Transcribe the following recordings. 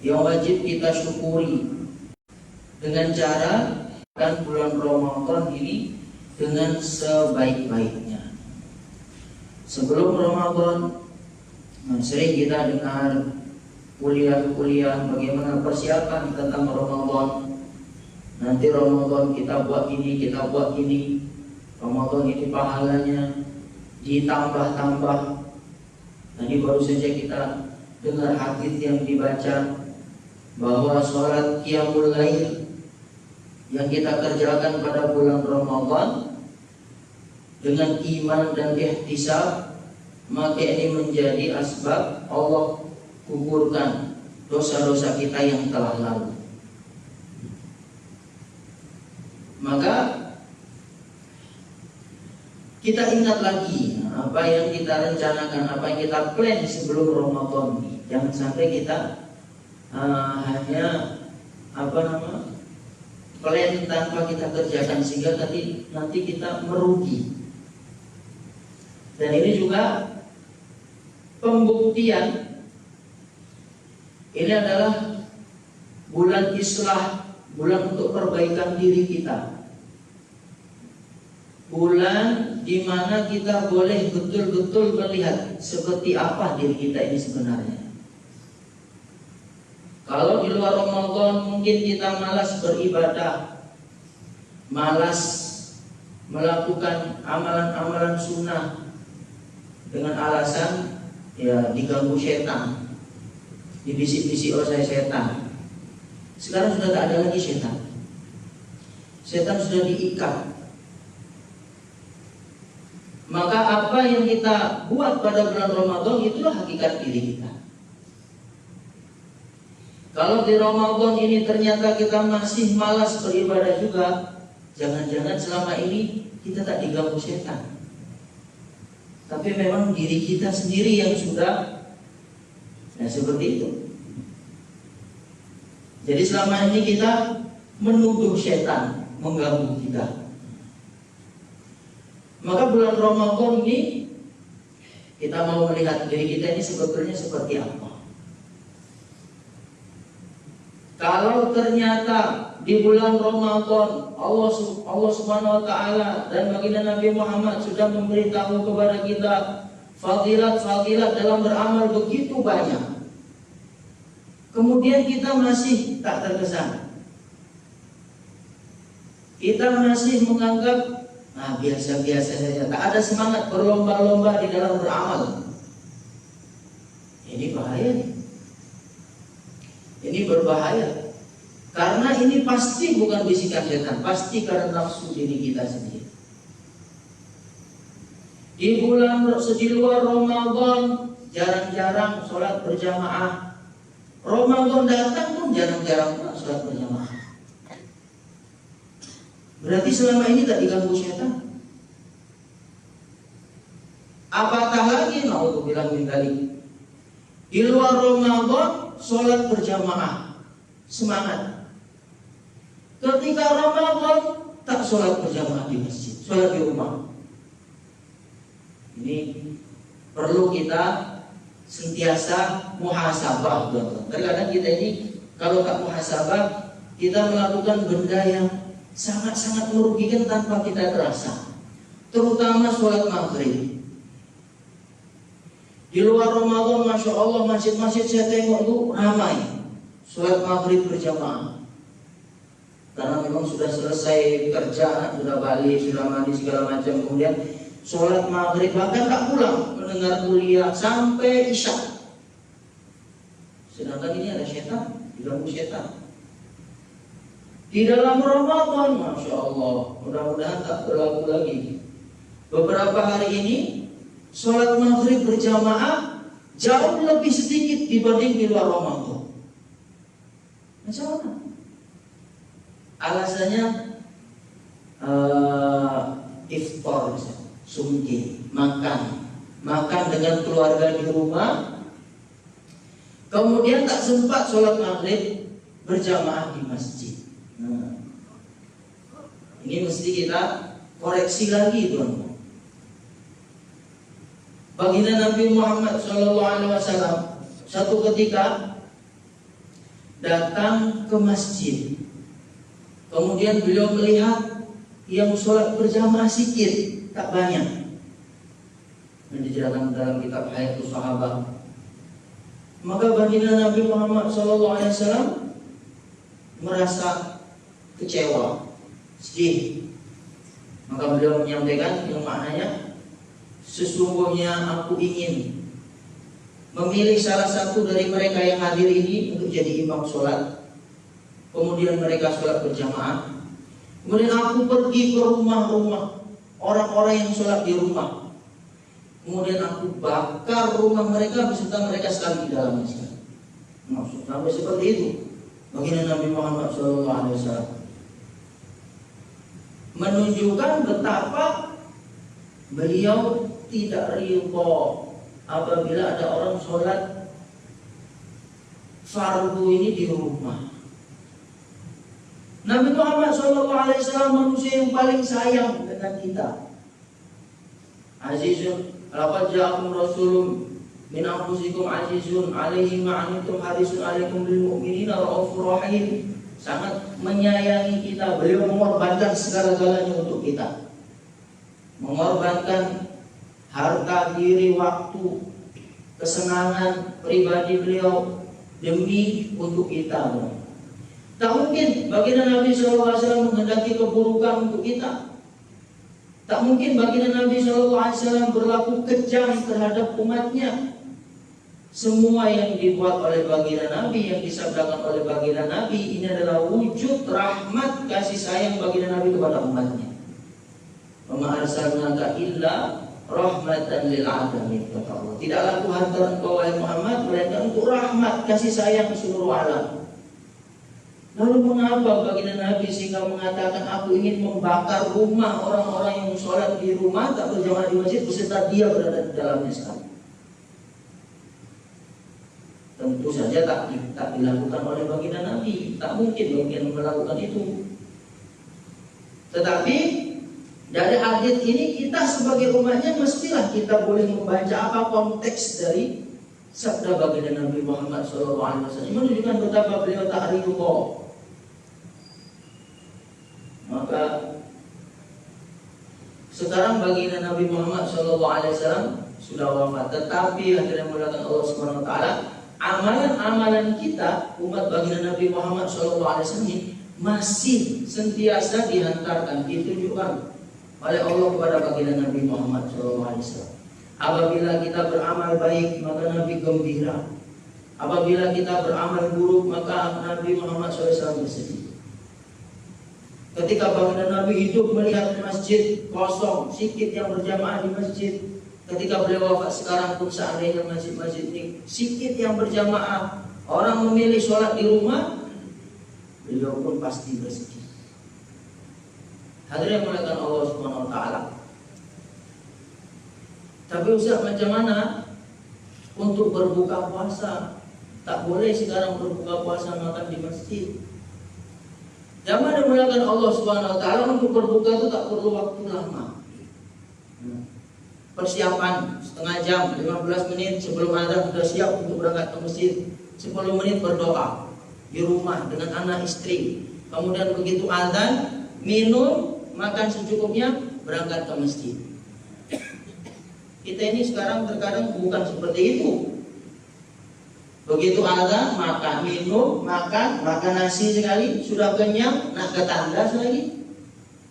yang wajib kita syukuri dengan cara kan bulan Ramadan ini dengan sebaik-baiknya. Sebelum Ramadan sering kita dengar kuliah-kuliah bagaimana persiapan tentang Ramadan. Nanti Ramadan kita buat ini, kita buat ini. Ramadan ini pahalanya ditambah-tambah. Tadi baru saja kita dengar hadis yang dibaca bahwa sholat qiyamul lail yang kita kerjakan pada bulan Ramadan dengan iman dan ihtisab, maka ini menjadi asbab Allah gugurkan dosa-dosa kita yang telah lalu. Maka kita ingat lagi apa yang kita rencanakan, apa yang kita plan sebelum Ramadan ini. Jangan sampai kita hanya plan tanpa kita kerjakan sehingga nanti kita merugi. Dan ini juga pembuktian ini adalah bulan islah, bulan untuk perbaikan diri kita. Bulan di mana kita boleh betul-betul melihat seperti apa diri kita ini sebenarnya. Kalau di luar Ramadan mungkin kita malas beribadah, malas melakukan amalan-amalan sunnah dengan alasan ya diganggu setan, dibisik-bisik oleh setan. Sekarang sudah tak ada lagi setan. Setan sudah diikat. Maka apa yang kita buat pada bulan Ramadan itulah hakikat diri kita. Kalau di Ramadan ini ternyata kita masih malas beribadah juga, jangan-jangan selama ini kita tak diganggu setan. Tapi memang diri kita sendiri yang sudah seperti itu. Jadi selama ini kita menuduh setan mengganggu kita. Maka bulan Ramadan ini kita mau melihat diri kita ini sebetulnya seperti apa. Kalau ternyata di bulan Ramadan Allah Subhanahu wa taala dan baginda Nabi Muhammad sudah memberitahu kepada kita fadilat-fadilat dalam beramal begitu banyak. Kemudian kita masih tak terkesan. Kita masih menganggap biasa-biasa saja, tak ada semangat berlomba-lomba di dalam beramal. Ini bahaya nih. Ini berbahaya. Karena ini pasti bukan bisikan setan, pasti karena nafsu diri kita sendiri. Di luar Ramadan jarang-jarang sholat berjamaah. Ramadan datang pun jarang-jarang pula sholat berjamaah. Berarti selama ini tak diganggu setan. Apatah lagi naudzubillah min dzalik. Di luar Ramadan sholat berjamaah, semangat. Ketika Ramadan tak sholat berjamaah di masjid, sholat di rumah. Ini perlu kita sentiasa muhasabah. Terkadang kita ini kalau tak muhasabah, kita melakukan benda yang sangat-sangat merugikan tanpa kita terasa. Terutama sholat maghrib. Di luar Ramadan, Masya Allah, masjid-masjid saya tengok itu ramai sholat maghrib berjamaah. Karena memang sudah selesai kerja, sudah balik, sudah mandi segala macam. Kemudian sholat maghrib, bahkan tak pulang, mendengar kuliah sampai isya. Sedangkan ini ada setan, diganggu setan. Di dalam Ramadan, Masya Allah, mudah-mudahan tak berlaku lagi. Beberapa hari ini sholat maghrib berjamaah jauh lebih sedikit dibanding di luar Ramadan. Macam mana? Alasannya iftar, sumki, makan dengan keluarga di rumah. Kemudian tak sempat sholat maghrib berjamaah di masjid. Ini mesti kita koreksi lagi, teman-teman. Baginda Nabi Muhammad SAW satu ketika datang ke masjid. Kemudian beliau melihat yang sholat berjamaah sedikit, tak banyak. Yang dijelaskan dalam kitab Hayatus Sahabat. Maka baginda Nabi Muhammad SAW merasa kecewa, sedih. Maka beliau menyampaikan yang maknanya, sesungguhnya aku ingin memilih salah satu dari mereka yang hadir ini untuk jadi imam sholat. Kemudian mereka sholat berjamaah. Kemudian aku pergi ke rumah-rumah orang-orang yang sholat di rumah. Kemudian aku bakar rumah mereka beserta mereka sekali di dalamnya. Maksud sampai seperti itu baginda Nabi Muhammad SAW menunjukkan betapa beliau tidak ridho apabila ada orang sholat fardu ini di rumah. Nabi Muhammad SAW manusia yang paling sayang dengan kita. Azizun, laqad ja'akum rasulun min anfusikum azizun 'alaihi ma 'anittum harisun 'alaikum bil mu'minina raufur rahim. Sangat menyayangi kita. Beliau mengorbankan segala-galanya untuk kita. Mengorbankan harta, diri, waktu, kesenangan pribadi beliau demi untuk kita. Tak mungkin baginda Nabi SAW menghendaki keburukan untuk kita. Tak mungkin baginda Nabi SAW berlaku kejam terhadap umatnya. Semua yang dibuat oleh baginda Nabi, yang disabdakan oleh baginda Nabi, ini adalah wujud rahmat kasih sayang baginda Nabi kepada umatnya. Wa ma arsalnaka illa rahmatan lil alamin, kata Allah. Tidaklah Tuhan hantar engkau wahai Muhammad melainkan untuk rahmat kasih sayang seluruh alam. Lalu mengapa baginda Nabi sehingga mengatakan aku ingin membakar rumah orang-orang yang sholat di rumah tak berjamaah di masjid beserta dia berada di dalamnya sekali? Tentu saja tak dilakukan oleh baginda Nabi. Tak mungkin baginda melakukan itu. Tetapi dari hadis ini kita sebagai umatnya mestilah kita boleh membaca apa konteks dari sabda baginda Nabi Muhammad SAW. Menunjukkan betapa beliau tak ridho. Maka sekarang baginda Nabi Muhammad SAW sudah wafat, tetapi akhirnya mulakan Allah Subhanahu Wa Taala, amalan-amalan kita umat baginda Nabi Muhammad SAW ini masih sentiasa dihantarkan, ditunjukkan oleh Allah kepada baginda Nabi Muhammad SAW. Apabila kita beramal baik maka Nabi gembira. Apabila kita beramal buruk maka Nabi Muhammad SAW bersedih. Ketika baginda Nabi hidup melihat masjid kosong, sedikit yang berjamaah di masjid. Ketika beliau wafat sekarang pun seandainya masjid-masjid ini sedikit yang berjamaah, orang memilih sholat di rumah, beliau pun pasti bersedih. Hadirin yang dimuliakan Allah Subhanahu Wa Taala. Tapi Ustaz, macam mana untuk berbuka puasa? Tak boleh sekarang berbuka puasa makan di masjid. Jangan dimuliakan Allah Subhanahu Wa Taala, untuk berbuka itu tak perlu waktu lama. Persiapan setengah jam, 15 menit sebelum azan sudah siap untuk berangkat ke masjid. 10 menit berdoa di rumah dengan anak istri. Kemudian begitu azan, minum, makan secukupnya, berangkat ke masjid. Kita ini sekarang terkadang bukan seperti itu. Begitu azan, makan, minum, makan nasi sekali, sudah kenyang, nak ke tandas lagi,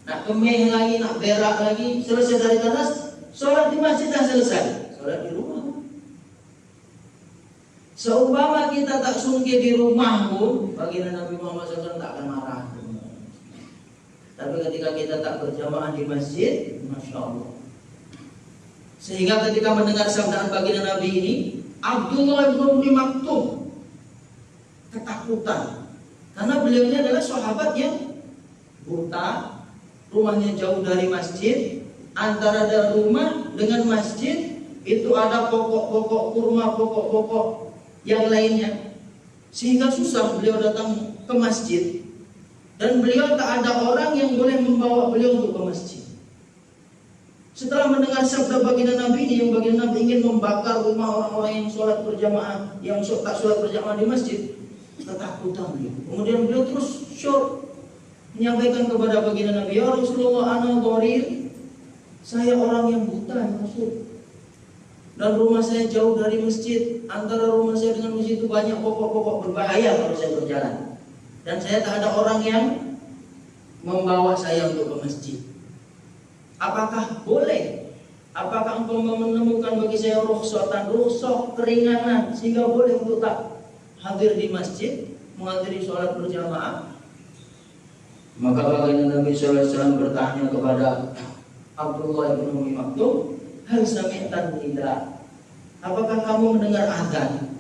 nak kemeh lagi, nak berak lagi, selesai dari tandas, sholat di masjid dah selesai, sholat di rumah. Seumpama kita tak sungguh di rumah pun, baginda Nabi Muhammad SAW tak akan marah. Tapi ketika kita tak berjamaah di masjid, Masya Allah. Sehingga ketika mendengar sabdaan baginda Nabi ini, Abdullah bin Umi Maktum ketakutan, karena beliau ini adalah sahabat yang buta, rumahnya jauh dari masjid. Antara ada rumah dengan masjid itu ada pokok-pokok kurma, pokok-pokok yang lainnya, sehingga susah beliau datang ke masjid. Dan beliau tak ada orang yang boleh membawa beliau untuk ke masjid. Setelah mendengar sabda baginda Nabi ini, yang baginda Nabi ingin membakar rumah orang-orang yang sholat berjamaah, yang tak sholat berjamaah di masjid, ketakutan beliau. Kemudian beliau terus syur menyampaikan kepada baginda Nabi, ya Rasulullah, ana dharir, saya orang yang buta ya Rasul. Dan rumah saya jauh dari masjid. Antara rumah saya dengan masjid itu banyak pokok-pokok berbahaya kalau saya berjalan. Dan saya tak ada orang yang membawa saya untuk ke masjid. Apakah boleh? Apakah engkau menemukan bagi saya rukhsah keringanan sehingga boleh untuk tak hadir di masjid, menghadiri sholat berjamaah? Maka baginda Nabi SAW bertanya kepada Abdullah bin Umi Maktum, hal sami'tan tidak? Apakah kamu mendengar azan?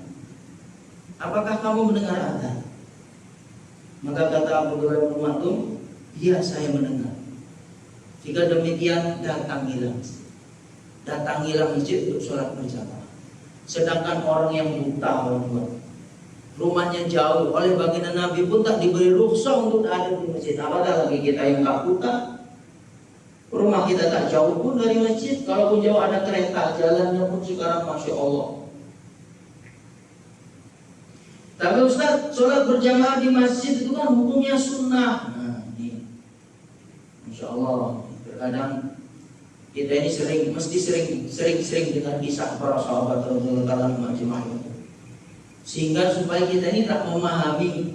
Apakah kamu mendengar azan? Maka kata Abdullah bin Umi Maktum, iya saya mendengar. Jika demikian datangilah masjid untuk sholat berjamaah. Sedangkan orang yang buta, rumahnya jauh, oleh baginda Nabi pun tak diberi rukhsah untuk ada di masjid. Apatah lagi kita yang tak buta, rumah kita tak jauh pun dari masjid. Kalaupun jauh ada kereta, jalannya pun sekarang Masya Allah. Tapi Ustaz, sholat berjamaah di masjid itu kan hukumnya sunnah. Nah ini Masya Allah, terkadang kita ini sering dengar kisah para sahabat Rasulullah SAW, sehingga supaya kita ini tak memahami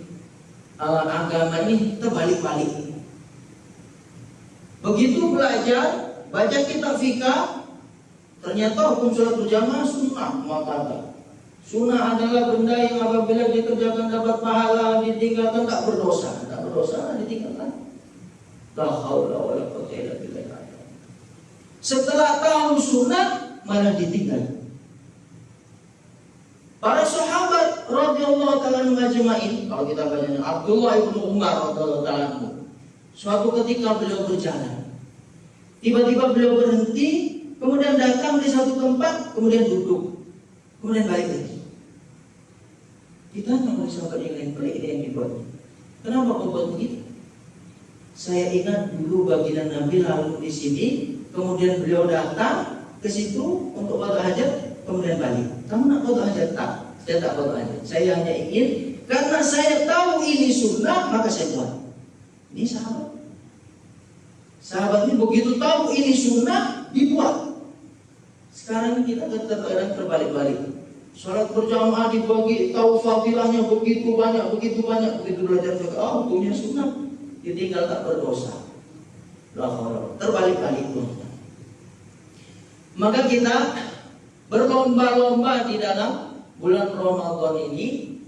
agama ini terbalik-balik. Begitu belajar, baca kitab fikah, ternyata hukum sholat berjamaah sunnah. Maka sunnah adalah benda yang apabila dikerjakan dapat pahala, ditinggalkan tak berdosa. Tak berdosa ditinggalkan. La haula wala quwwata illa billah. Setelah tahu sunnah malah ditinggal. Para sahabat radhiyallahu ta'ala ajma'in, kalau kita baca Abdullah bin Umar radhiyallahu ta'ala, suatu ketika beliau berjalan, tiba-tiba beliau berhenti, kemudian datang di satu tempat, kemudian duduk, kemudian balik lagi. Ditanya oleh sahabat yang lain, balik ini yang dibuat. Kenapa kau buat begitu? Saya ingat dulu baginda Nabi lalu di sini, kemudian beliau datang ke situ untuk qada hajat, kemudian balik. Kamu nak qada hajat? Tak, saya tak qada hajat. Saya hanya ingin, karena saya tahu ini sunnah, maka saya buat. Ini sahabat ini begitu tahu ini sunnah, dibuat. Sekarang kita kadang terbalik-balik. Sholat berjamaah dibagi, tahu fadilahnya begitu banyak, begitu belajar fikih, hukumnya sunnah, ditinggal tak berdosa. Terbalik-balik pun. Maka kita berlomba-lomba di dalam bulan Ramadan ini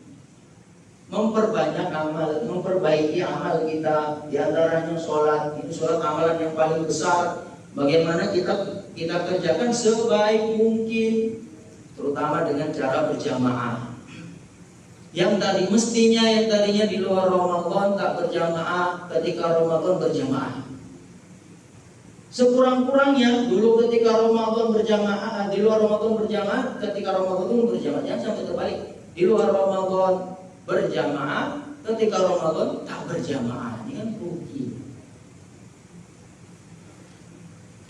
memperbanyak amal, memperbaiki amal kita. Di antaranya sholat. Ini sholat amalan yang paling besar. Bagaimana kita kerjakan sebaik mungkin, terutama dengan cara berjamaah. Yang tadinya di luar Ramadan tak berjamaah, ketika Ramadan berjamaah. Sekurang-kurangnya dulu ketika Ramadan berjamaah, di luar Ramadan berjamaah, ketika Ramadan pun berjamaah. Jangan sampai terbalik. Di luar Ramadan berjamaah, ketika Ramadan tak berjamaah. Ini kan rugi.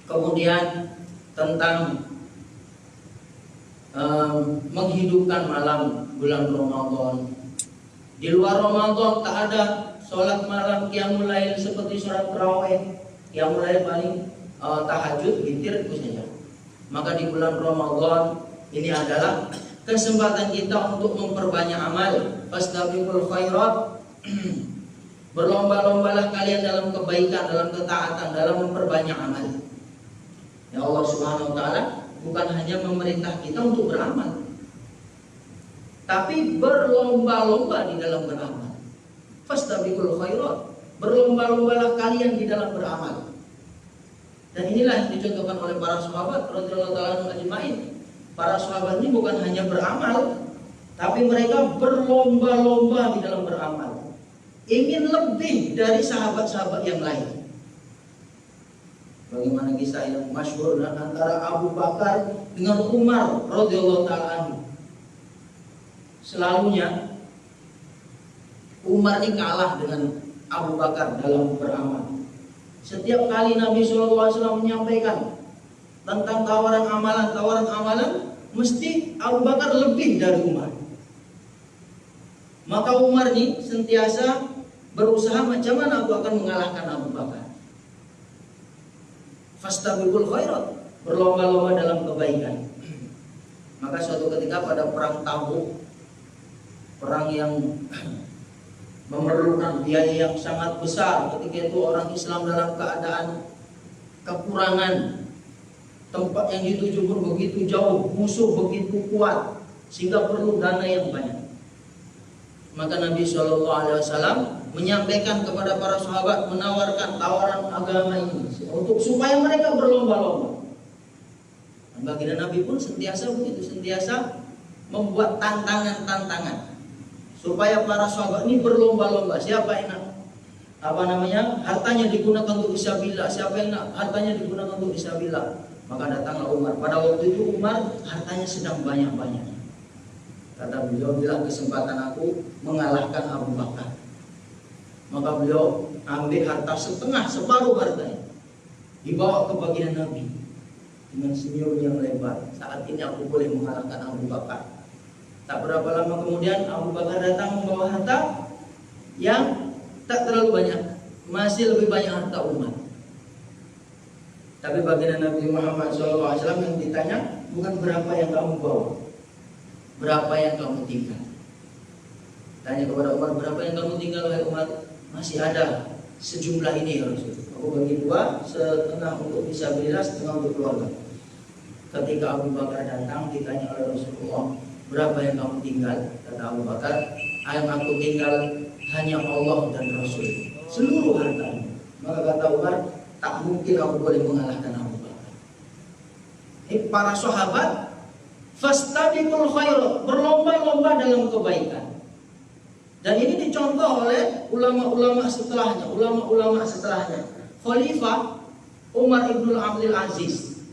Kemudian tentang menghidupkan malam bulan Ramadan. Di luar Ramadan tak ada sholat malam qiyamul lail seperti sholat tarawih, qiyamul lail paling tahajud, witir itu saja. Maka di bulan Ramadan ini adalah kesempatan kita untuk memperbanyak amal. Fastabiqul khairat. Berlomba-lombalah kalian dalam kebaikan, dalam ketaatan, dalam memperbanyak amal. Ya Allah Subhanahu wa taala bukan hanya memerintah kita untuk beramal, tapi berlomba-lomba di dalam beramal. Fastabiqul khairat. Berlomba-lombalah kalian di dalam beramal. Dan inilah yang dicontohkan oleh para sahabat radhiyallahu ta'ala ajma'in. Para sahabat ini bukan hanya beramal, tapi mereka berlomba-lomba di dalam beramal. Ingin lebih dari sahabat-sahabat yang lain. Bagaimana kisah yang masyhur antara Abu Bakar dengan Umar radhiyallahu ta'ala anhu. Selalunya Umar ini kalah dengan Abu Bakar dalam beramal. Setiap kali Nabi SAW menyampaikan tentang tawaran amalan, mesti Abu Bakar lebih dari Umar. Maka Umar nih sentiasa berusaha macam mana aku akan mengalahkan Abu Bakar. Fastabiqul khairat, berlomba-lomba dalam kebaikan. Maka suatu ketika pada perang Tabuk, perang yang memerlukan biaya yang sangat besar, ketika itu orang Islam dalam keadaan kekurangan, tempat yang dituju pun begitu jauh, musuh begitu kuat, sehingga perlu dana yang banyak. Maka Nabi SAW menyampaikan kepada para sahabat, menawarkan tawaran agama ini untuk supaya mereka berlomba-lomba. Dan baginda Nabi pun sentiasa begitu, sentiasa membuat tantangan-tantangan supaya para sahabat ini berlomba-lomba. Siapa yang hartanya digunakan untuk fisabilillah, siapa yang hartanya digunakan untuk fisabilillah. Maka datanglah Umar. Pada waktu itu Umar hartanya sedang banyak-banyak. Kata beliau, bila kesempatan aku mengalahkan Abu Bakar. Maka beliau ambil harta setengah, separuh hartanya, dibawa ke baginda Nabi dengan senyum yang lebar. Saat ini aku boleh mengalahkan Abu Bakar. Tak berapa lama kemudian Abu Bakar datang membawa harta yang tak terlalu banyak, masih lebih banyak harta Umar. Tapi baginda Nabi Muhammad SAW yang ditanya bukan berapa yang kamu bawa, berapa yang kamu tinggal. Tanya kepada Umar, berapa yang kamu tinggal wahai Umar? Masih ada sejumlah ini ya Rasul. Aku bagi dua, setengah untuk fisabilillah, setengah untuk keluarga. Ketika Abu Bakar datang ditanya oleh Rasulullah, berapa yang kamu tinggal? Kata Abu Bakar, yang aku tinggal hanya Allah dan Rasul, seluruh hartanya. Maka kata Umar, tak mungkin aku boleh mengalahkan Abu Bakar. Ini para sahabat fastabiqul khairat, berlomba-lomba dalam kebaikan. Dan ini dicontoh oleh ulama-ulama setelahnya, Khalifah Umar ibn Abdul Aziz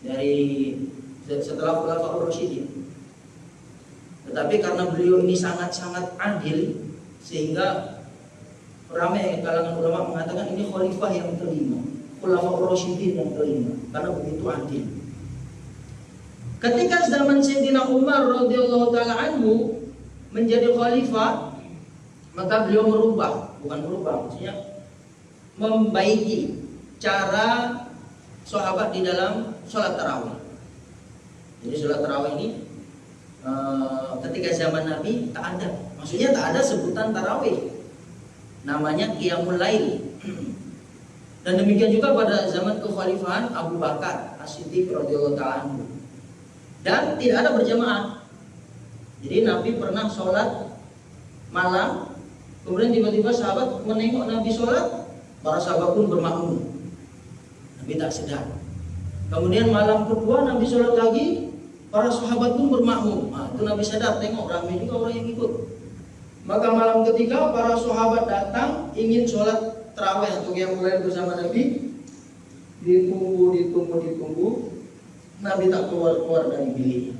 dari setelah Khulafaur Rasyidin. Tetapi karena beliau ini sangat-sangat adil, sehingga ramai kalangan ulama mengatakan ini khalifah yang kelima, Khulafaur Rasyidin yang kelima, karena begitu adil. Ketika zaman Sayyidina Umar radhiyallahu taala anhu menjadi khalifah, maka beliau maksudnya membaiki cara sahabat di dalam sholat tarawih. Jadi sholat tarawih ini ketika zaman Nabi tak ada, maksudnya tak ada sebutan tarawih, namanya qiyamul lail. Dan demikian juga pada zaman kekhalifahan Abu Bakar As-Siddiq radhiyallahu taala anhu. Dan tidak ada berjamaah. Jadi Nabi pernah sholat malam, kemudian tiba-tiba sahabat menengok Nabi sholat, para sahabat pun bermakmum. Nabi tak sedar. Kemudian malam kedua Nabi sholat lagi, para sahabat pun bermakmum. Itu Nabi sadar, tengok ramai juga orang yang ikut. Maka malam ketiga para sahabat datang ingin sholat tarawih atau qiyamul lail bersama Nabi. Ditunggu. Nabi tak keluar dari biliknya.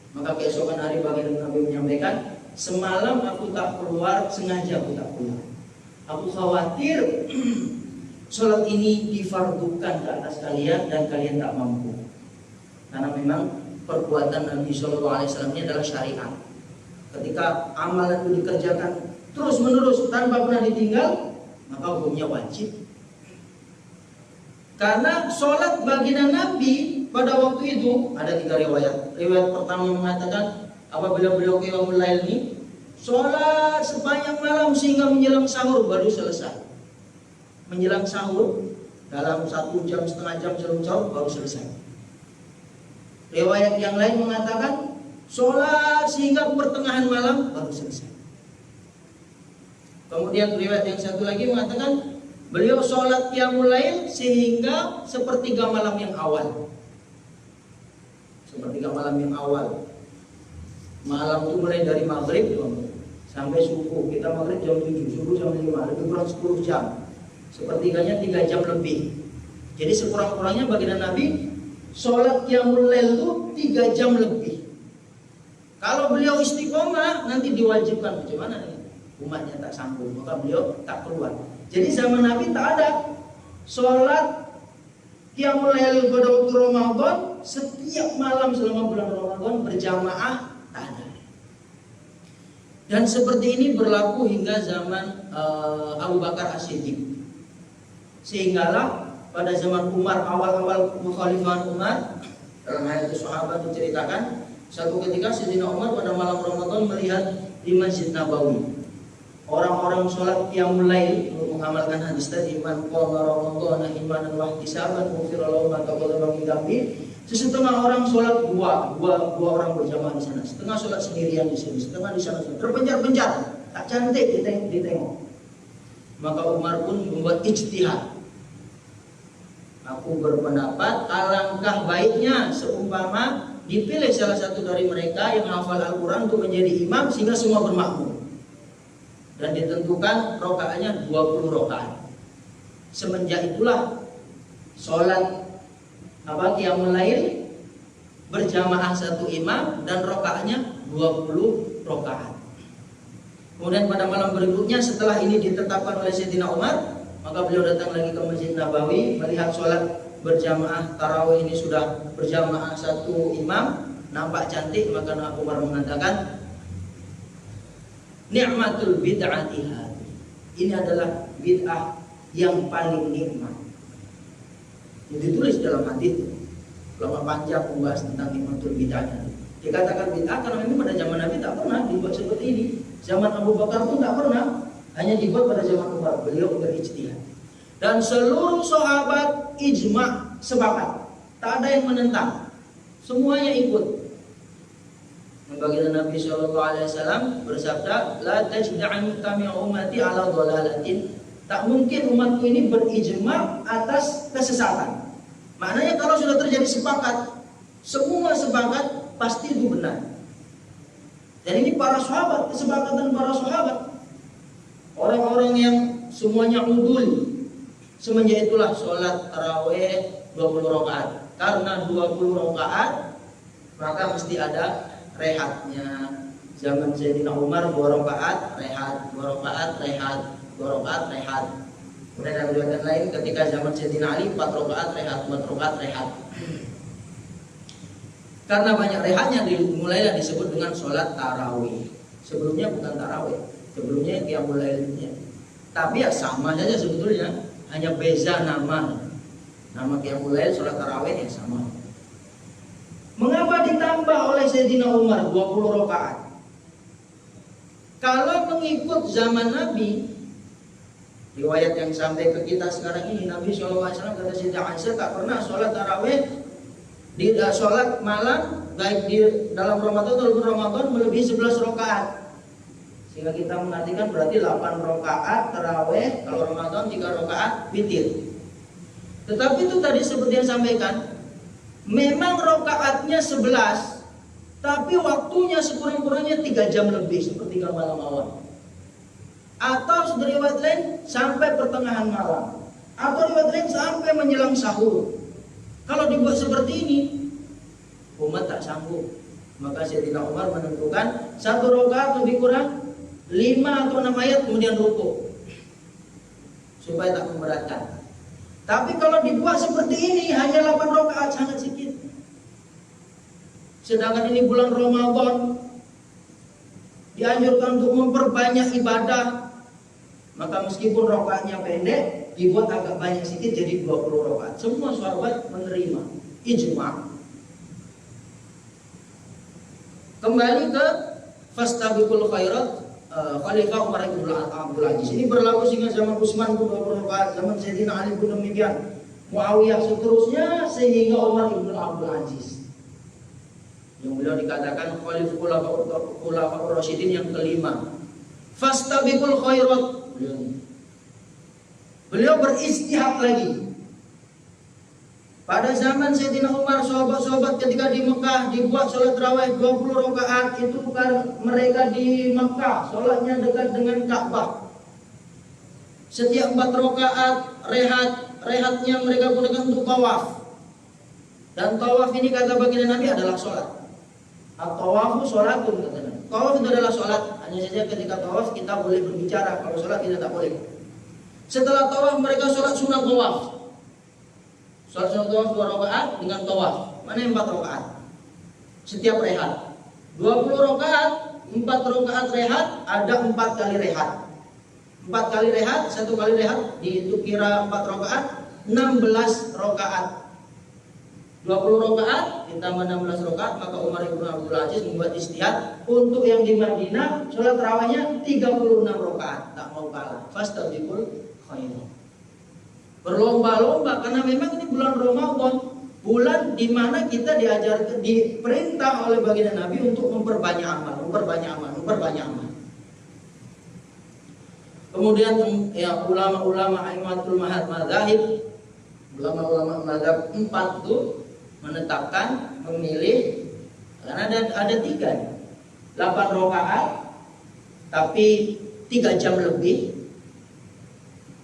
Maka keesokan hari baginda Nabi menyampaikan, semalam aku tak keluar, sengaja aku tak keluar. Aku khawatir sholat ini difardukan ke atas kalian dan kalian tak mampu. Karena memang perbuatan Nabi SAW ini adalah syariat. Ketika amalan itu dikerjakan terus menerus tanpa pernah ditinggal, maka hukumnya wajib. Karena sholat baginda Nabi pada waktu itu ada 3 riwayat. Riwayat pertama mengatakan apabila beliau qiyamul lail ini sholat sepanjang malam sehingga menjelang sahur baru selesai. Menjelang sahur dalam 1 jam, setengah jam sebelum sahur baru selesai. Riwayat yang lain mengatakan sholat sehingga pertengahan malam baru selesai. Kemudian riwayat yang satu lagi mengatakan beliau sholat qiyamul lail sehingga sepertiga malam yang awal. Sepertiga malam yang awal. Malam itu mulai dari maghrib sampai subuh. Kita maghrib jam 7, subuh jam 5, lebih kurang 10 jam. Sepertiganya 3 jam lebih. Jadi sekurang-kurangnya baginda Nabi sholat qiyamul lail itu 3 jam lebih. Kalau beliau istiqomah nanti diwajibkan, bagaimana nih? Umatnya tak sanggup, maka beliau tak keluar. Jadi zaman Nabi tak ada sholat qiyamul lail pada waktu Ramadan setiap malam selama bulan Ramadan berjamaah, tak ada. Dan seperti ini berlaku hingga zaman Abu Bakar As-Siddiq. Sehinggalah pada zaman Umar, awal-awal kekhalifahan Umar, dalam hal itu sahabat diceritakan, satu ketika Sayyidina Umar pada malam Ramadan melihat di Masjid Nabawi orang-orang sholat qiyamul lail, mengamalkan hadis tadi, man qama ramadhana imanan wa ihtisaban ghufira lahu ma taqaddama min dhanbi. Setengah orang sholat dua orang berjamaah di sana, setengah sholat sendirian di sini, setengah di sana, terpencar-pencar, tak cantik ditengok. Maka Umar pun membuat ijtihad. Aku berpendapat alangkah baiknya seumpama dipilih salah satu dari mereka yang hafal Al-Quran untuk menjadi imam sehingga semua bermakmum. Dan ditentukan rokaatnya 20 rokaat. Semenjak itulah sholat qiyamul lail berjamaah satu imam dan rokaatnya 20 rokaat. Kemudian pada malam berikutnya setelah ini ditetapkan oleh Sayyidina Umar, maka beliau datang lagi ke Masjid Nabawi melihat sholat berjamaah tarawih ini sudah berjamaah satu imam, nampak cantik, maka Umar mengatakan, ni'matul bid'ati hadhi. Ini adalah bid'ah yang paling nikmat. Ini ditulis dalam hadis. Lama panjang membahas tentang nikmatul bid'ah. Dikatakan bid'ah karena memang pada zaman Nabi tak pernah dibuat seperti ini. Zaman Abu Bakar pun tak pernah, hanya dibuat pada zaman Umar. Beliau berijtihad. Dan seluruh sahabat ijma' sepakat. Tak ada yang menentang. Semuanya ikut. Baginda Nabi SAW bersabda, la tajda'a mujtami'u ummati ala dhalalatin. Tak mungkin umatku ini berijma' atas kesesatan. Maknanya kalau sudah terjadi sepakat, semua sepakat, pasti itu benar. Dan ini para sahabat, kesepakatan para sahabat, orang-orang yang semuanya udul. Semenjak itulah sholat tarawih 20 rakaat. Karena 20 rakaat, maka mesti ada rehatnya. Zaman Sayyidina Umar 2 rakaat rehat, 2 rakaat rehat, 2 rakaat rehat. Kemudian ada riwayat lain ketika zaman Sayyidina Ali 4 rakaat rehat, 4 rakaat rehat. Karena banyak rehatnya dimulailah disebut dengan sholat tarawih. Sebelumnya bukan tarawih, sebelumnya qiyamul lailnya. Tapi ya sama saja sebetulnya, hanya beza nama. Nama qiyamul lail, sholat tarawih yang sama. Mengapa ditambah oleh Sayyidina Umar 20 rakaat? Kalau mengikut zaman Nabi, riwayat yang sampai ke kita sekarang ini, Nabi SAW kata Sayyidah Aisyah tak pernah sholat tarawih di sholat malam baik di dalam Ramadan atau luar Ramadan melebihi 11 rakaat. Sehingga kita mengartikan berarti 8 rakaat tarawih, kalau Ramadan 3 rakaat witir. Tetapi itu tadi seperti yang sampaikan, memang rakaatnya 11, tapi waktunya sekurang-kurangnya 3 jam lebih, sepertiga malam awal. Atau riwayat lain sampai pertengahan malam. Atau riwayat lain sampai menjelang sahur. Kalau dibuat seperti ini, umat tak sanggup. Maka Sayyidina Umar menentukan 1 rakaat lebih kurang 5 atau 6 ayat kemudian rukuk, supaya tak memberatkan. Tapi kalau dibuat seperti ini hanya 8 rakaat, sangat sedikit. Sedangkan ini bulan Ramadan, dianjurkan untuk memperbanyak ibadah. Maka meskipun rakaatnya pendek, dibuat agak banyak sedikit jadi 20 rakaat. Semua sahabat menerima, ijma'. Kembali ke fastabiqul khairat, Khalifah Umar bin Abdul Aziz. Ini berlaku sehingga zaman Utsman pun 20 rakaat, zaman Sayyidina Ali pun demikian, Muawiyah seterusnya, sehingga Umar bin Abdul Aziz yang beliau dikatakan Khulafaur Rasyidin yang kelima. Fastabiqul khairat, beliau berijtihad lagi. Pada zaman Sayyidina Umar, sahabat-sahabat ketika di Mekah dibuat sholat tarawih 20 rakaat, itu bukan mereka di Mekah, sholatnya dekat dengan Ka'bah. Setiap 4 rakaat rehatnya mereka gunakan untuk tawaf. Dan tawaf ini kata baginda Nabi adalah sholat. At-tawafu sholatun kata Nabi. Tawaf itu adalah sholat. Hanya saja ketika tawaf kita boleh berbicara, kalau sholat kita tak boleh. Setelah tawaf mereka sholat sunat tawaf. Sholat sunat tawaf 2 rakaat dengan tawaf. Mana yang 4 rakaat? Setiap rehat 20 rakaat, 4 4 rakaat rehat, ada 4 kali rehat. 4 kali rehat, 1 kali rehat, itu kira 4 rakaat, 16 rakaat. 20 rakaat ditambah 16 rakaat, maka Umar bin Abdul Aziz membuat ijtihad untuk yang di Madinah sholat tarawihnya 36 rakaat, tak mau kalah. Fastabiqul khairat. Berlomba-lomba karena memang ini bulan Ramadan, bulan di mana kita diperintah oleh baginda Nabi untuk memperbanyak amal. Kemudian ya ulama-ulama aimatul madzhab, ulama-ulama mazhab 4 itu menetapkan, memilih, karena ada 3 8 rakaat tapi 3 jam lebih,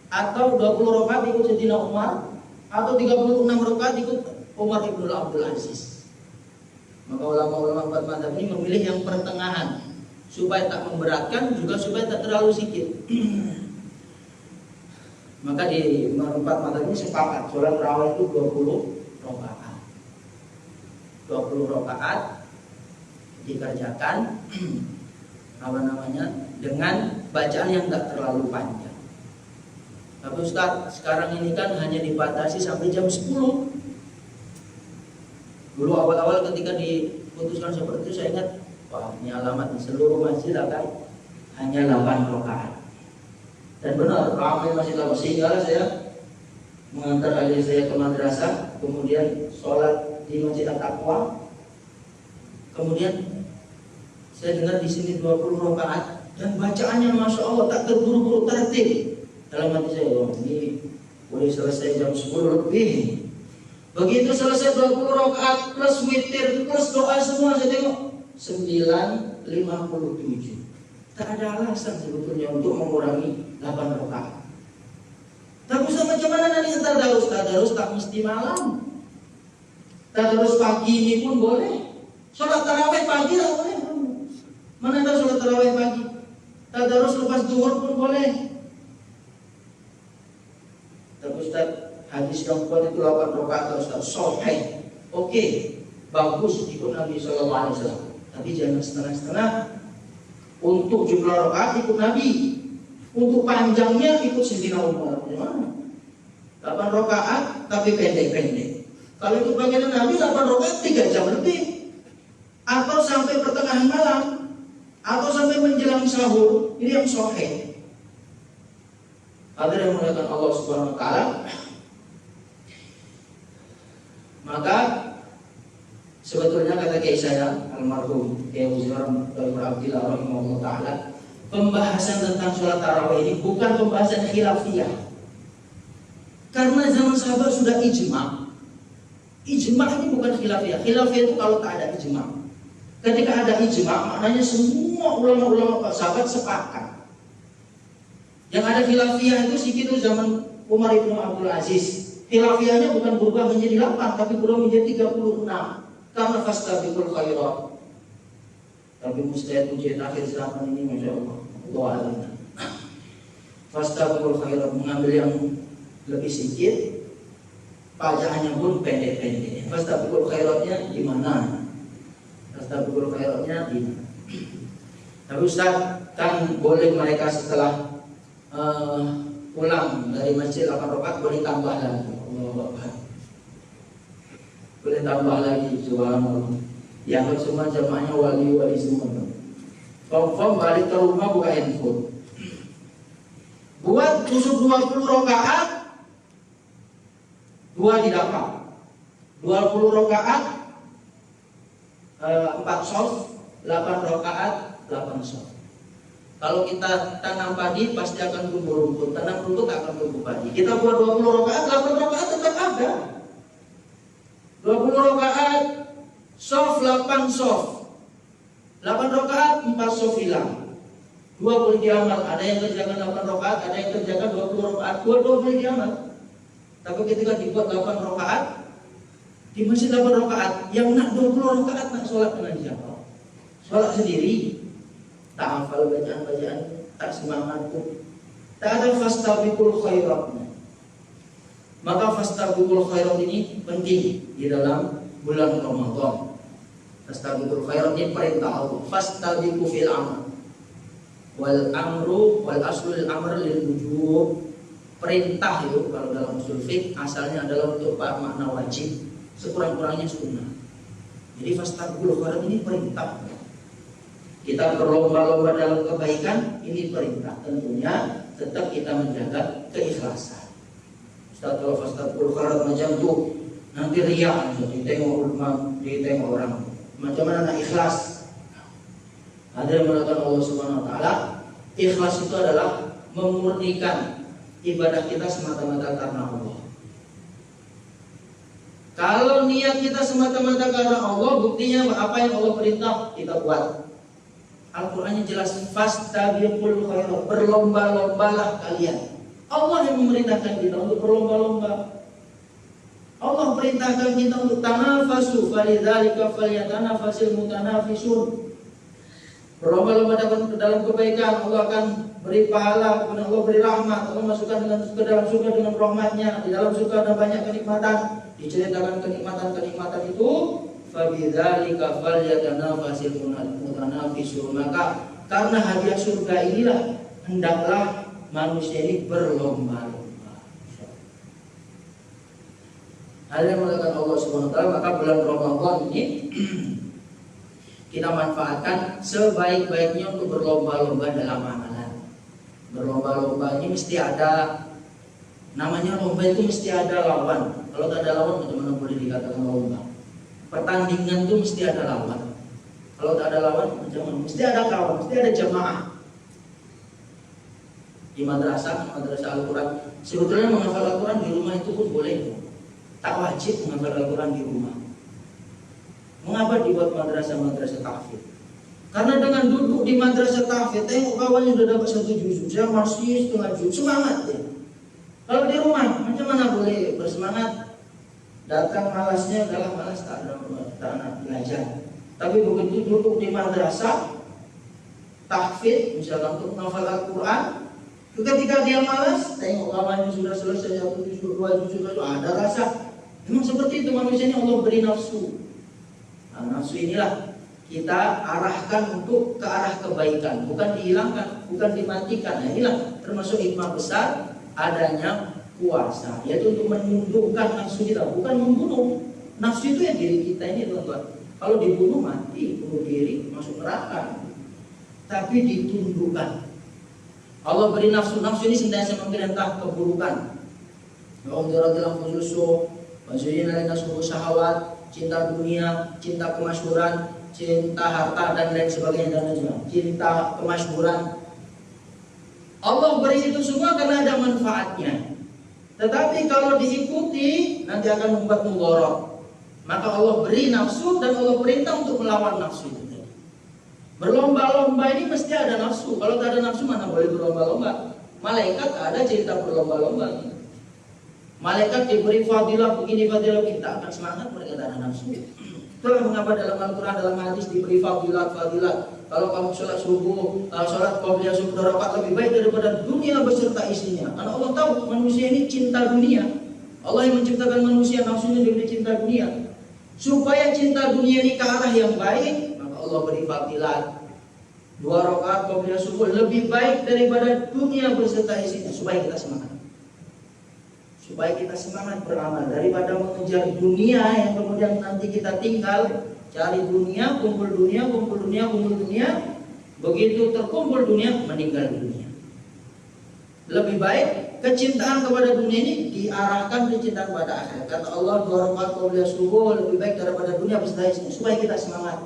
atau 20 rakaat ikut Sayyidina Umar, atau 36 rakaat ikut Umar bin Abdul Aziz. Maka ulama-ulama 4 mazhab ini memilih yang pertengahan supaya tak memberatkan, juga supaya tak terlalu sedikit. Maka di 4 mazhab ini sepakat sholat tarawih itu 20 rakaat. 20 rakaat dikerjakan dengan bacaan yang tak terlalu panjang. Tapi Ustaz, sekarang ini kan hanya dibatasi sampai jam 10. Dulu awal-awal ketika diputuskan seperti itu, saya ingat, wah, ini alamat di seluruh masjid akan hanya 8 rakaat. Dan benar, ramai masjid lama, sehingga saya mengantar adik saya ke madrasah, kemudian sholat di Masjid At-Taqwa. Kemudian saya dengar di sini 20 rakaat dan bacaannya masya Allah tak terburu-buru, tertib. Dalam hati saya, oh, ini boleh selesai jam 10 lebih. Begitu selesai 20 rakaat plus witir plus doa semua, saya tengok 9:57. Tak ada alasan sebetulnya untuk mengurangi 8 rakaat. Tapi macam mana nanti tadarus? Tadarus tak mesti malam. Tadarus pagi ini pun boleh. Sholat tarawih pagi tak boleh. Mana ada sholat tarawih pagi? Tadarus lepas zuhur pun boleh. Tapi Ustaz, hadis yang kuat itu 8 rakaat Ustaz, sahih. Oke, bagus ikut Nabi SAW. Tapi jangan setengah-setengah. Untuk jumlah rakaat ikut Nabi, untuk panjangnya ikut Sayyidina Umar. Gimana? 8 rakaat tapi pendek-pendek. Kalau ikut bagian Nabi 8 rakaat 3 jam lebih, atau sampai pertengahan malam, atau sampai menjelang sahur. Ini yang sahih. Ada yang mengatakan Allah Subhanahu Wa Taala. Maka sebetulnya kata kiai saya almarhum Kiai Uzur bin Abdillah rahimahullah taala, pembahasan tentang sholat tarawih ini bukan pembahasan khilafiyah. Karena zaman sahabat sudah ijma. Ijma ini bukan khilafiyah. Khilafiyah itu kalau tak ada ijma. Ketika ada ijma, maknanya semua ulama-ulama sahabat sepakat. Yang ada khilafiyah itu sedikit zaman Umar bin Abdul Aziz. Khilafiyahnya bukan berubah menjadi 8, tapi berubah menjadi 36. Karena fastabiqul khairat. Tapi mustahil ujian akhir zaman ini, masya Allah. Allah alam. Fastabiqul khairat, mengambil yang lebih sedikit, pajahannya pun pendek-pendek. Fastabiqul khairatnya di mana? Fastabiqul khairatnya di mana? Tapi Ustaz, kan boleh mereka setelah pulang dari masjid 8 rakaat boleh tambah lagi. Allah Akbar. Boleh tambah lagi, subhanallah. Yang semua jamaahnya wali-wali semua. Confirm balik ke rumah buka handphone. Buat tusuk 20 rakaat 2 didapat. 20 rakaat 4 sof, 8 rakaat 8 sof. Kalau kita tanam padi pasti akan tumbuh rumput, tanam rumput akan tumbuh padi. Kita buat 20 rakaat, 8 rakaat tetap ada. 20 rakaat, sof 8 sof. 8 rakaat 4 sof hilang. 2 boleh diamal, ada yang kerjakan 8 rakaat, ada yang kerjakan 20 rakaat, 2 boleh diamal. Tapi ketika dibuat 8 rakaat, di masjid 8 rakaat, yang nak 20 rakaat nak sholat dengan siapa? Sholat sendiri. Tak hafal bacaan-bacaan, tak semangat pun. Tak ada fastabiqul khairatnya. Maka fastabiqul khairat ini penting di dalam bulan Ramadan. Fastabiqul khairat ini perintah Allah. Fastabiqu fil amr. Wal amru wal aslul amr lil wujub. Perintah itu kalau dalam usul fiqh asalnya adalah untuk makna wajib, sekurang-kurangnya sunnah. Jadi fastabiqul khairat ini perintah. Kita berlomba-lomba dalam kebaikan, ini perintah. Tentunya tetap kita menjaga keikhlasan. Ustaz, kalau fastabiqul khairat macam itu nanti riya, ditengok orang. Macam mana nak ikhlas? Ada yang mengatakan Allah Subhanahu wa taala, ikhlas itu adalah memurnikan ibadah kita semata-mata karena Allah. Kalau niat kita semata-mata karena Allah, buktinya apa yang Allah perintah kita buat. Al-Qur'annya jelas, fastabiqul khairat, berlomba-lombalah kalian. Allah yang memerintahkan kita untuk berlomba-lomba. Allah perintahkan kita untuk tanafasu, falidzalika falyatanafasil mutanafisun. Berlomba-lomba dalam kebaikan, Allah akan beri pahala, kemudian Allah beri rahmat, Allah masukkan ke dalam surga dengan rahmatnya. Di dalam surga ada banyak kenikmatan, diceritakan kenikmatan-kenikmatan itu. Fabidzalika falyatanafasil mutanafisun. Maka karena hadiah surga inilah hendaklah manusia ini berlomba-lomba. Hal yang mengatakan Allah Subhanahu wa taala, maka bulan Ramadan ini kita manfaatkan sebaik-baiknya untuk berlomba-lomba dalam amalan. Berlomba-lomba ini mesti ada, namanya lomba itu mesti ada lawan. Kalau tak ada lawan, bagaimana boleh dikatakan lomba? Pertandingan itu mesti ada lawan. Kalau tak ada lawan, bagaimana? Mesti ada kawan, mesti ada jamaah. Di madrasah Al-Quran, sebetulnya menghafal Al-Quran di rumah itu pun boleh. Tak wajib menghafal Al-Quran di rumah. Mengapa dibuat madrasah tahfidz? Karena dengan duduk di madrasah tahfidz, tengok kawannya sudah dapat 1 juz, saya masih setengah juz, semangat ya. Kalau di rumah, macam mana boleh bersemangat? Datang malasnya adalah malas, tak nak belajar. Tapi begitu duduk di madrasah tahfidz, misalkan untuk menghafal Al-Quran, ketika dia malas, tengok kawannya sudah selesai 1 juz, 2 juz, ada rasa. Memang seperti itu manusia ini, Allah beri nafsu. Nah, nafsu inilah kita arahkan untuk ke arah kebaikan, bukan dihilangkan, bukan dimatikan. Nah, inilah termasuk hikmah besar adanya puasa, yaitu untuk menundukkan nafsu kita, bukan membunuh. Nafsu itu yang diri kita ini, teman-teman. Kalau dibunuh mati, bunuh diri, masuk neraka. Tapi ditundukkan. Allah beri nafsu ini senantiasa memerintah keburukan. Syahwat, cinta dunia, cinta kemasyhuran, cinta harta dan lain sebagainya, cinta kemasyhuran. Allah beri itu semua karena ada manfaatnya. Tetapi kalau diikuti nanti akan membuat mudharat. Maka Allah beri nafsu dan Allah perintah untuk melawan nafsu itu. Berlomba-lomba ini mesti ada nafsu. Kalau tak ada nafsu mana boleh berlomba-lomba. Malaikat ada cerita berlomba-lomba. Malaikat diberi fadilah begini, fadilah kita akan semangat, mereka tak ada nafsu. Itulah mengapa dalam Al-Quran, dalam hadis diberi fadilat. Kalau kamu sholat subuh, sholat qobliyah subuh 2 rakaat lebih baik daripada dunia beserta isinya. Karena Allah tahu manusia ini cinta dunia. Allah yang menciptakan manusia, nafsunya diberi cinta dunia. Supaya cinta dunia ini ke arah yang baik, maka Allah beri fadilat. 2 rakaat qobliyah subuh lebih baik daripada dunia beserta isinya, supaya kita semangat. Supaya kita semangat beramal daripada mengejar dunia yang kemudian nanti kita tinggal cari dunia, kumpul dunia. Begitu terkumpul dunia, meninggal dunia. Lebih baik kecintaan kepada dunia ini diarahkan kecintaan kepada akhirat. Kata Allah, 2 rakaat qobliyah subuh lebih baik daripada dunia beserta isinya, supaya kita semangat.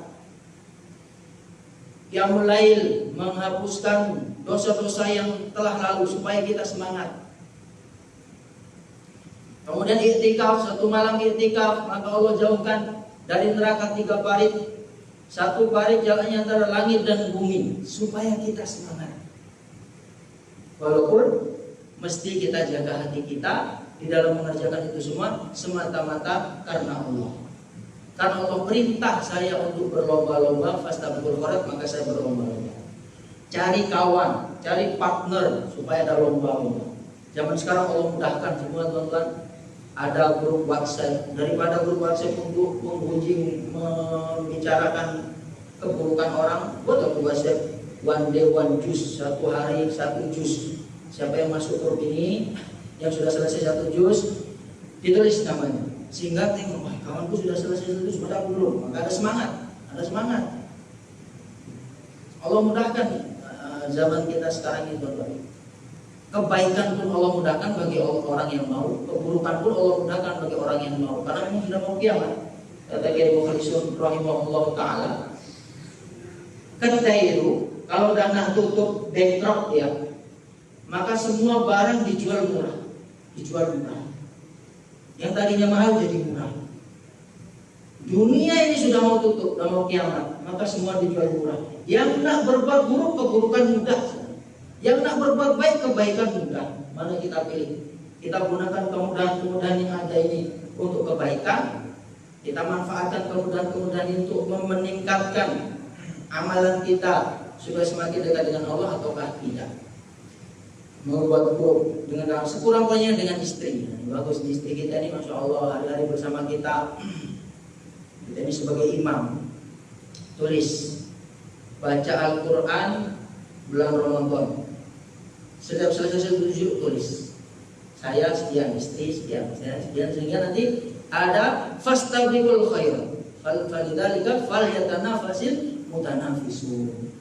Qiyamul lail menghapuskan dosa-dosa yang telah lalu supaya kita semangat. Kemudian iktikaf, 1 malam iktikaf, maka Allah jauhkan dari neraka 3 parit. 1 parit jalannya antara langit dan bumi, supaya kita semangat. Walaupun mesti kita jaga hati kita di dalam mengerjakan itu semua semata-mata karena Allah. Karena Allah perintah saya untuk berlomba-lomba, fastabiqul khairat, maka saya berlomba-lomba. Cari kawan, cari partner supaya ada lomba-lomba. Zaman sekarang Allah mudahkan semua, teman-teman. ada grup WhatsApp, daripada grup WhatsApp untuk menghujing membicarakan keburukan orang, buat grup WhatsApp one day one juz, satu hari satu juz. Siapa yang masuk grup ini, yang sudah selesai satu juz, ditulis namanya, sehingga tengok, wah kawanku sudah selesai satu juz, padahal belum, maka ada semangat. Allah mudahkan zaman kita sekarang ini, teman-teman. Kebaikan pun Allah mudahkan bagi orang yang mau, keburukan pun Allah mudahkan bagi orang yang mau, karena memang sudah mau kiamat. Kata Kiai Mukhlisun rahimahullah taala, ketairu, kalau dana tutup bankrupt ya, maka semua barang dijual murah. Yang tadinya mahal jadi murah. Dunia ini sudah mau tutup, sudah mau kiamat, maka semua dijual murah. Yang nak berbuat buruk, keburukan mudah. Yang nak berbuat baik, kebaikan mudah. Mana kita pilih? Kita gunakan kemudahan-kemudahan yang ada ini untuk kebaikan. Kita manfaatkan kemudahan-kemudahan ini untuk meningkatkan amalan kita supaya semakin dekat dengan Allah, ataukah tidak? Membuat buruk dengan sekurang-kurangnya dengan istri. Bagus, istri kita ini masya Allah hari-hari bersama kita. Kita ini sebagai imam, tulis baca Al-Quran bulan Ramadan. Setiap selesai tujuh tulis saya sekian, istri sekian, saya sekian, sehingga nanti ada fastabiqul khairat. Falidzalika falyatanafasil mutanafisun.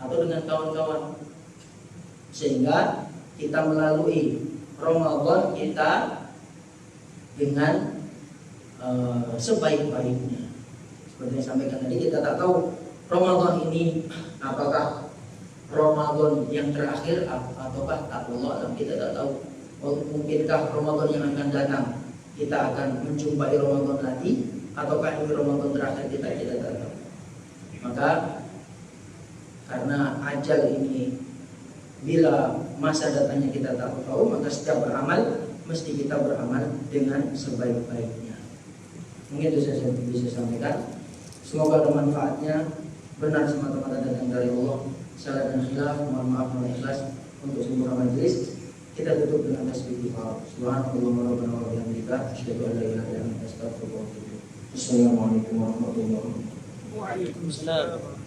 Atau dengan kawan-kawan, sehingga kita melalui Ramadan kita dengan sebaik-baiknya. Seperti yang sampaikan tadi, kita tak tahu Ramadan ini apakah Ramadan yang terakhir ataukah Allah, dan kita tak tahu. Mungkinkah Ramadan yang akan datang kita akan menjumpai Ramadan lagi, ataukah ini Ramadan terakhir kita tak tahu. Maka karena ajal ini bila masa datangnya kita tak tahu, maka setiap beramal mesti kita beramal dengan sebaik-baiknya. Mungkin itu saja yang bisa saya sampaikan. Semoga ada manfaatnya. Benar semata-mata datang dari Allah. Salah dan khilaf, mohon maaf, mohon ikhlas. Untuk seluruh majelis, kita tutup dengan tasbih istighfar. Subhanallah rabbana wa bihamdika, asyhadu an la ilaha illa anta, astaghfiruka wa atubu ilaik. Assalamualaikum warahmatullahi wabarakatuh. Waalaikumsalam.